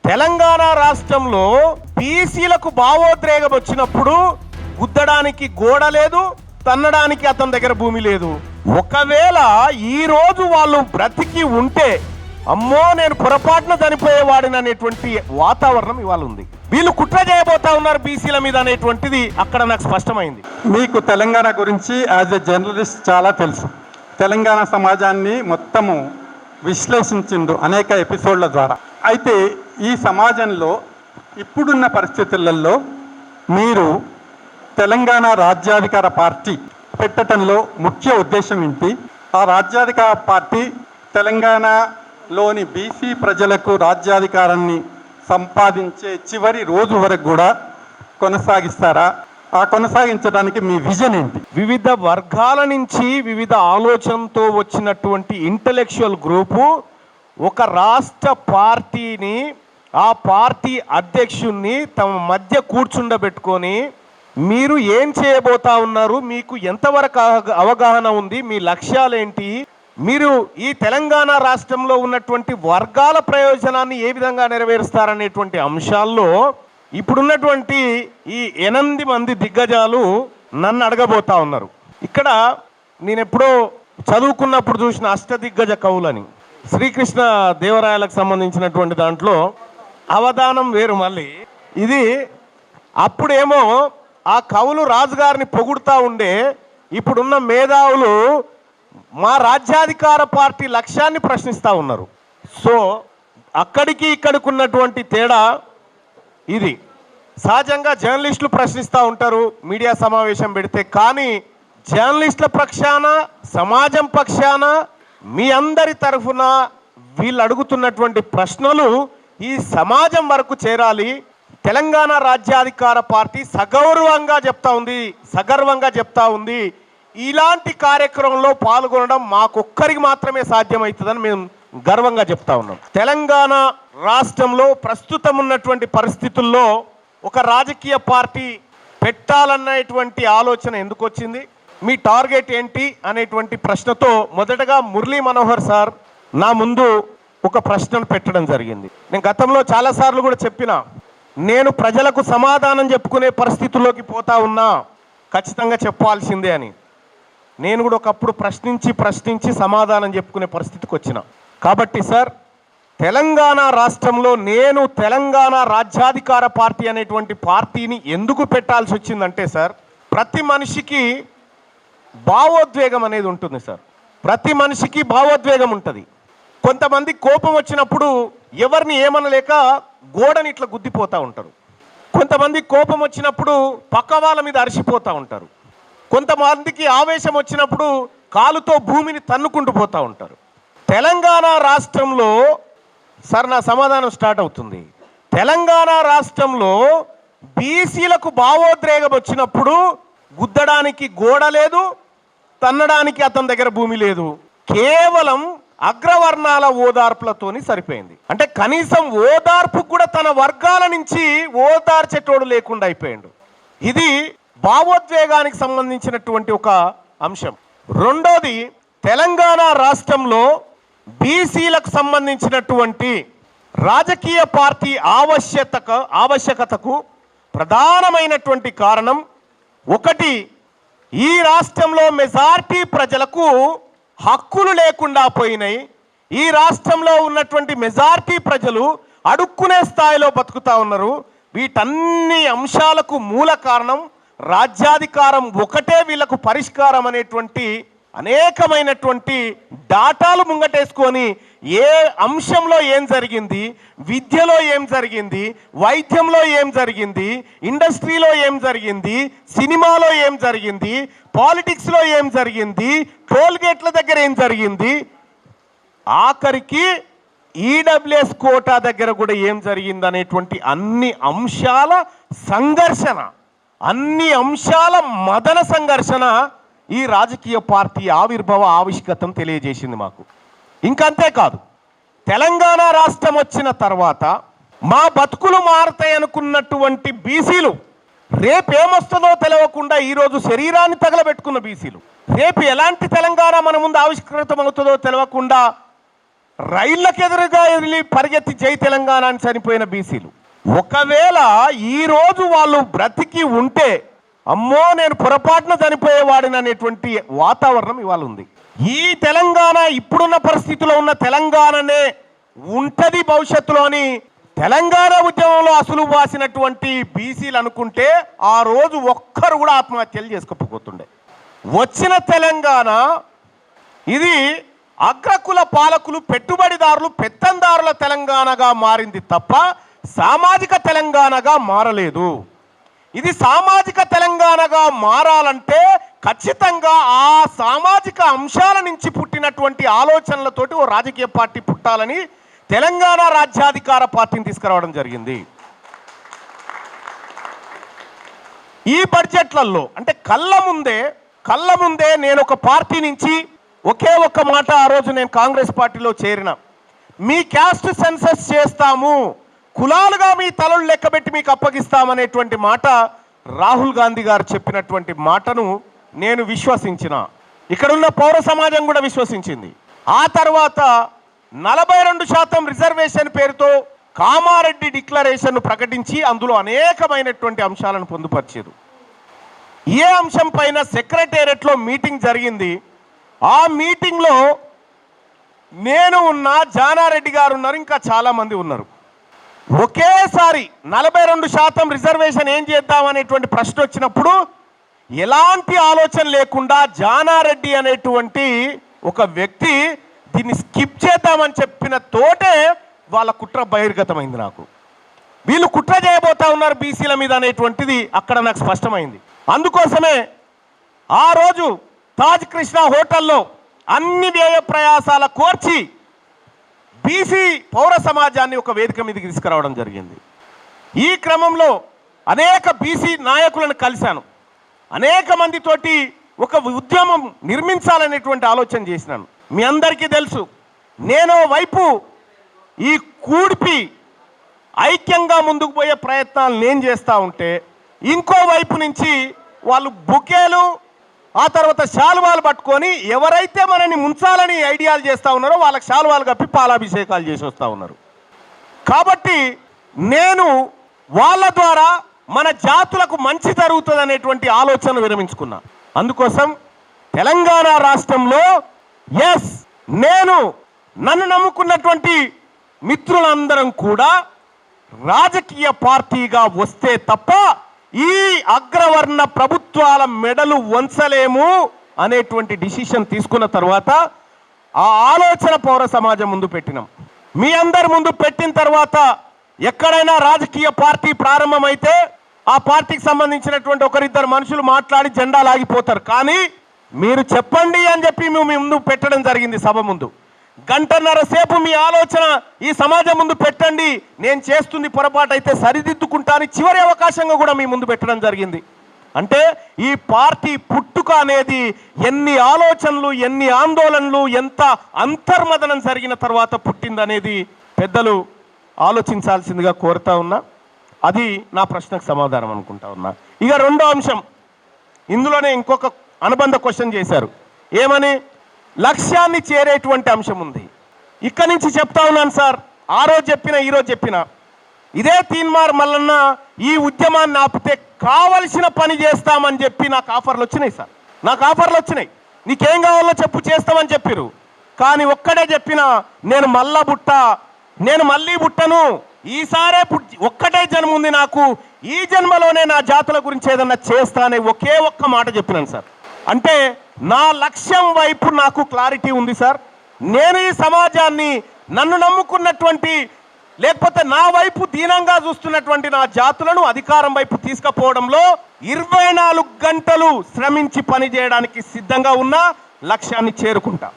తెలంగాణ రాష్ట్రంలో బీసీలకు భావోద్రేగం వచ్చినప్పుడు గుద్దడానికి గోడ లేదు, తన్నడానికి అతని దగ్గర భూమి లేదు. ఒకవేళ ఈ రోజు వాళ్ళు బ్రతికి ఉంటే అమ్మో నేను పొరపాటున చనిపోయేవాడిని అనేటువంటి వాతావరణం ఇవాళ ఉంది. వీళ్ళు కుట్ర చేయబోతా ఉన్నారు బీసీల మీద అనేటువంటిది అక్కడ నాకు స్పష్టమైంది. మీకు తెలంగాణ గురించి యాజ్ ఎ జర్నలిస్ట్ చాలా తెలుసు. తెలంగాణ సమాజాన్ని మొత్తము విశ్లేషించిండు అనేక ఎపిసోడ్ల ద్వారా. అయితే ఈ సమాజంలో ఇప్పుడున్న పరిస్థితులలో మీరు తెలంగాణ రాజ్యాధికార పార్టీ పెట్టడంలో ముఖ్య ఉద్దేశం ఏంటి? ఆ రాజ్యాధికార పార్టీ తెలంగాణలోని బీసీ ప్రజలకు రాజ్యాధికారాన్ని సంపాదించే చివరి రోజు వరకు కూడా కొనసాగిస్తారా? ఆ కొనసాగించడానికి మీ విజన్ ఏంటి? వివిధ వర్గాల నుంచి వివిధ ఆలోచనతో వచ్చినటువంటి ఇంటలెక్చువల్ గ్రూపు ఒక రాష్ట్ర పార్టీని, ఆ పార్టీ అధ్యక్షుణ్ణి తమ మధ్య కూర్చుండబెట్టుకొని మీరు ఏం చేయబోతా ఉన్నారు, మీకు ఎంతవరకు అవగాహన ఉంది, మీ లక్ష్యాలేంటి, మీరు ఈ తెలంగాణ రాష్ట్రంలో ఉన్నటువంటి వర్గాల ప్రయోజనాన్ని ఏ విధంగా నెరవేరుస్తారనేటువంటి అంశాల్లో ఇప్పుడున్నటువంటి ఈ 8 మంది దిగ్గజాలు నన్ను అడగబోతా ఉన్నారు. ఇక్కడ నేను ఎప్పుడో చదువుకున్నప్పుడు చూసిన అష్టదిగ్గజ కవులని శ్రీకృష్ణ దేవరాయలకు సంబంధించినటువంటి దాంట్లో అవధానం వేరు. మళ్ళీ ఇది అప్పుడేమో ఆ కవులు రాజుగారిని పొగుడుతూ ఉండే, ఇప్పుడున్న మేధావులు మా రాజ్యాధికార పార్టీ లక్ష్యాన్ని ప్రశ్నిస్తూ ఉన్నారు. సో అక్కడికి ఇక్కడికి ఉన్నటువంటి తేడా ఇది. సహజంగా జర్నలిస్టులు ప్రశ్నిస్తూ ఉంటారు మీడియా సమావేశం పెడితే, కానీ జర్నలిస్టుల పక్షాన, సమాజం పక్షాన, మీ అందరి తరఫున వీళ్ళు అడుగుతున్నటువంటి ప్రశ్నలు ఈ సమాజం వరకు చేరాలి. తెలంగాణ రాజ్యాధికార పార్టీ సగౌరవంగా చెప్తా ఉంది ఇలాంటి కార్యక్రమంలో పాల్గొనడం మాకొక్కరికి మాత్రమే సాధ్యమవుతుందని మేము గర్వంగా చెప్తా ఉన్నాం. తెలంగాణ రాష్ట్రంలో ప్రస్తుతం ఉన్నటువంటి పరిస్థితుల్లో ఒక రాజకీయ పార్టీ పెట్టాలన్నటువంటి ఆలోచన ఎందుకు వచ్చింది, మీ టార్గెట్ ఏంటి అనేటువంటి ప్రశ్నతో మొదటగా మురళీ మనోహర్ సార్ నా ముందు ఒక ప్రశ్నను పెట్టడం జరిగింది. నేను గతంలో చాలాసార్లు కూడా చెప్పిన, నేను ప్రజలకు సమాధానం చెప్పుకునే పరిస్థితుల్లోకి పోతా ఉన్నా, ఖచ్చితంగా చెప్పాల్సిందే అని. నేను కూడా ఒకప్పుడు ప్రశ్నించి సమాధానం చెప్పుకునే పరిస్థితికి వచ్చిన. కాబట్టి సార్, తెలంగాణ రాష్ట్రంలో నేను తెలంగాణ రాజ్యాధికార పార్టీ అనేటువంటి పార్టీని ఎందుకు పెట్టాల్సి వచ్చిందంటే సార్, ప్రతి మనిషికి భావోద్వేగం అనేది ఉంటుంది సార్. ప్రతి మనిషికి భావోద్వేగం ఉంటుంది. కొంతమంది కోపం వచ్చినప్పుడు ఎవరిని ఏమనలేక గోడని ఇట్లా గుద్దిపోతూ ఉంటారు. కొంతమంది కోపం వచ్చినప్పుడు పక్క వాళ్ళ మీద అరిసిపోతూ ఉంటారు. కొంతమందికి ఆవేశం వచ్చినప్పుడు కాలుతో భూమిని తన్నుకుంటూ పోతూ ఉంటారు. తెలంగాణ రాష్ట్రంలో సార్ నా సమాధానం స్టార్ట్ అవుతుంది. తెలంగాణ రాష్ట్రంలో బీసీలకు భావోద్రేగం వచ్చినప్పుడు గుద్దడానికి గోడ లేదు, తన్నడానికి అతని దగ్గర భూమి లేదు. కేవలం అగ్రవర్ణాల ఓదార్పులతోని సరిపోయింది. అంటే కనీసం ఓదార్పు కూడా తన వర్గాల నుంచి ఓదార్చేటోడు లేకుండా అయిపోయాడు. ఇది భావోద్వేగానికి సంబంధించినటువంటి ఒక అంశం. రెండోది, తెలంగాణ రాష్ట్రంలో బీసీలకు సంబంధించినటువంటి రాజకీయ పార్టీ ఆవశ్యకతకు ప్రధానమైనటువంటి కారణం ఒకటి, ఈ రాష్ట్రంలో మెజారిటీ ప్రజలకు హక్కులు లేకుండా పోయినాయి. ఈ రాష్ట్రంలో ఉన్నటువంటి మెజారిటీ ప్రజలు అడుక్కునే స్థాయిలో బతుకుతా ఉన్నారు. వీటన్ని అంశాలకు మూల కారణం రాజ్యాధికారం ఒకటే వీళ్ళకు పరిష్కారం అనేటువంటి అనేకమైనటువంటి డాటాలు ముంగటేసుకొని ఏ అంశంలో ఏం జరిగింది, విద్యలో ఏం జరిగింది, వైద్యంలో ఏం జరిగింది, ఇండస్ట్రీలో ఏం జరిగింది, సినిమాలో ఏం జరిగింది, పాలిటిక్స్లో ఏం జరిగింది, టోల్గేట్ల దగ్గర ఏం జరిగింది, ఆఖరికి ఈడబ్ల్యూఎస్ కోటా దగ్గర కూడా ఏం జరిగింది అనేటువంటి అన్ని అంశాల సంఘర్షణ, అన్ని అంశాల మదన సంఘర్షణ ఈ రాజకీయ పార్టీ ఆవిష్కృతం తెలియజేసింది మాకు. ఇంకంతేకాదు, తెలంగాణ రాష్ట్రం వచ్చిన తర్వాత మా బతుకులు మారతాయి అనుకున్నటువంటి బీసీలు రేపేమొస్తుందో తెలియకుండా ఈరోజు శరీరాన్ని తగలబెట్టుకున్న బీసీలు, రేపు ఎలాంటి తెలంగాణ మన ముందు ఆవిష్కృతం అవుతుందో తెలియకుండా రైళ్లకెదురుగా వెళ్ళి పరిగెత్తి జై తెలంగాణ అని చనిపోయిన బీసీలు. ఒకవేళ ఈ రోజు వాళ్ళు బ్రతికి ఉంటే అమ్మో నేను పొరపాటున చనిపోయేవాడిని అనేటువంటి వాతావరణం ఇవాళ ఉంది. ఈ తెలంగాణ ఇప్పుడున్న పరిస్థితిలో ఉన్న తెలంగాణనే ఉంటది భవిష్యత్తులోని తెలంగాణ ఉద్యమంలో అసలు వాసినటువంటి బీసీలు అనుకుంటే ఆ రోజు ఒక్కరు కూడా ఆత్మహత్యలు చేసుకోకపోతుండే. వచ్చిన తెలంగాణ ఇది అగ్రకుల పాలకులు పెట్టుబడిదారులు పెత్తందారుల తెలంగాణగా మారింది తప్ప సామాజిక తెలంగాణగా మారలేదు. ఇది సామాజిక తెలంగాణగా మారాలంటే ఖచ్చితంగా ఆ సామాజిక అంశాల నుంచి పుట్టినటువంటి ఆలోచనలతోటి ఓ రాజకీయ పార్టీ పుట్టాలని తెలంగాణ రాజ్యాధికార పార్టీని తీసుకురావడం జరిగింది. ఈ బడ్జెట్లలో అంటే కళ్ళ ముందే నేను ఒక పార్టీ నుంచి ఒకే ఒక్క మాట ఆ రోజు నేను కాంగ్రెస్ పార్టీలో చేరిన, మీ క్యాస్ట్ సెన్సస్ చేస్తాము, కులాలుగా మీ తలలు లెక్కబెట్టి మీకు అప్పగిస్తామనేటువంటి మాట రాహుల్ గాంధీ గారు చెప్పినటువంటి మాటను నేను విశ్వసించిన, ఇక్కడున్న పౌర సమాజం కూడా విశ్వసించింది. ఆ తర్వాత 42% రిజర్వేషన్ పేరుతో కామారెడ్డి డిక్లరేషన్ను ప్రకటించి అందులో అనేకమైనటువంటి అంశాలను పొందుపరిచేది. ఏ అంశం పైన సెక్రటేరియట్లో మీటింగ్ జరిగింది. ఆ మీటింగ్లో నేను ఉన్నా, జానారెడ్డి గారు ఉన్నారు, ఇంకా చాలామంది ఉన్నారు. ఒకేసారి 42% రిజర్వేషన్ ఏం చేద్దామనేటువంటి ప్రశ్న వచ్చినప్పుడు ఎలాంటి ఆలోచన లేకుండా జానారెడ్డి అనేటువంటి ఒక వ్యక్తి దీన్ని స్కిప్ చేద్దామని చెప్పిన తోటే వాళ్ళ కుట్ర బహిర్గతమైంది. నాకు వీళ్ళు కుట్ర చేయబోతా ఉన్నారు బీసీల మీద అనేటువంటిది అక్కడ నాకు స్పష్టమైంది. అందుకోసమే ఆ రోజు తాజ్ కృష్ణ హోటల్లో అన్ని వ్యయ ప్రయాసాల కోర్చి బీసీ పౌర సమాజాన్ని ఒక వేదిక మీదకి తీసుకురావడం జరిగింది. ఈ క్రమంలో అనేక బీసీ నాయకులను కలిశాను, అనేక మందితోటి ఒక ఉద్యమం నిర్మించాలనేటువంటి ఆలోచన చేసినాను. మీ అందరికీ తెలుసు, నేను వైపు ఈ కూడిపి ఐక్యంగా ముందుకు పోయే ప్రయత్నాలు నేను చేస్తూ ఉంటే ఇంకో వైపు నుంచి వాళ్ళు బుకేలు ఆ తర్వాత శాలువాలు పట్టుకొని ఎవరైతే మనని ముంచాలని ఐడియాలు చేస్తూ ఉన్నారో వాళ్ళకి శాలువాలు కప్పి పాలాభిషేకాలు చేసి వస్తూ ఉన్నారు. కాబట్టి నేను వాళ్ళ ద్వారా మన జాతులకు మంచి జరుగుతుంది అనేటువంటి ఆలోచన విరమించుకున్నా. అందుకోసం తెలంగాణ రాష్ట్రంలో నన్ను నమ్ముకున్నటువంటి మిత్రులందరం కూడా రాజకీయ పార్టీగా వస్తే తప్ప ఈ అగ్రవర్ణ ప్రభుత్వాల మెడలు వంచలేము అనేటువంటి డిసిషన్ తీసుకున్న తర్వాత ఆ ఆలోచన పౌర సమాజం ముందు పెట్టినాం. మీ అందరి ముందు పెట్టిన తర్వాత ఎక్కడైనా రాజకీయ పార్టీ ప్రారంభమైతే ఆ పార్టీకి సంబంధించినటువంటి ఒకరిద్దరు మనుషులు మాట్లాడి జెండా లాగిపోతారు. కానీ మీరు చెప్పండి అని చెప్పి మేము మీ ముందు పెట్టడం జరిగింది. సభ ముందు గంటన్నర సేపు మీ ఆలోచన ఈ సమాజం ముందు పెట్టండి, నేను చేస్తుంది పొరపాటు అయితే సరిదిద్దుకుంటాను చివరి అవకాశంగా కూడా మీ ముందు పెట్టడం జరిగింది. అంటే ఈ పార్టీ పుట్టుక అనేది ఎన్ని ఆలోచనలు, ఎన్ని ఆందోళనలు, ఎంత అంతర్మదనం జరిగిన తర్వాత పుట్టిందనేది పెద్దలు ఆలోచించాల్సిందిగా కోరుతా ఉన్నా. అది నా ప్రశ్నకు సమాధానం అనుకుంటా ఉన్నా. ఇక రెండో అంశం, ఇందులోనే ఇంకొక అనుబంధ క్వశ్చన్ చేశారు. ఏమని? లక్ష్యాన్ని చేరేటువంటి అంశం ఉంది. ఇక్కడి నుంచి చెప్తా ఉన్నాను సార్, ఆ రోజు చెప్పిన ఈరోజు చెప్పిన ఇదే తీన్మార్ మల్లన్న ఈ ఉద్యమాన్ని ఆపితే కావలసిన పని చేస్తామని చెప్పి నాకు ఆఫర్లు వచ్చినాయి సార్. నాకు ఆఫర్లు వచ్చినాయి, నీకేం కావాలో చెప్పు చేస్తామని చెప్పారు. కానీ ఒక్కడే చెప్పిన, నేను మళ్ళీ పుట్టను, ఈసారే ఒక్కటే జన్మ ఉంది నాకు, ఈ జన్మలోనే నా జాతుల గురించి ఏదన్నా చేస్తానే ఒకే ఒక్క మాట చెప్పినాను సార్. అంటే నా లక్ష్యం వైపు నాకు క్లారిటీ ఉంది సార్. నేను ఈ సమాజాన్ని, నన్ను నమ్ముకున్నటువంటి లేకపోతే నా వైపు దీనంగా చూస్తున్నటువంటి నా జాతులను అధికారం వైపు తీసుకుపోవడంలో 24 గంటలు శ్రమించి పని చేయడానికి సిద్ధంగా ఉన్న లక్ష్యాన్ని చేరుకుంటా.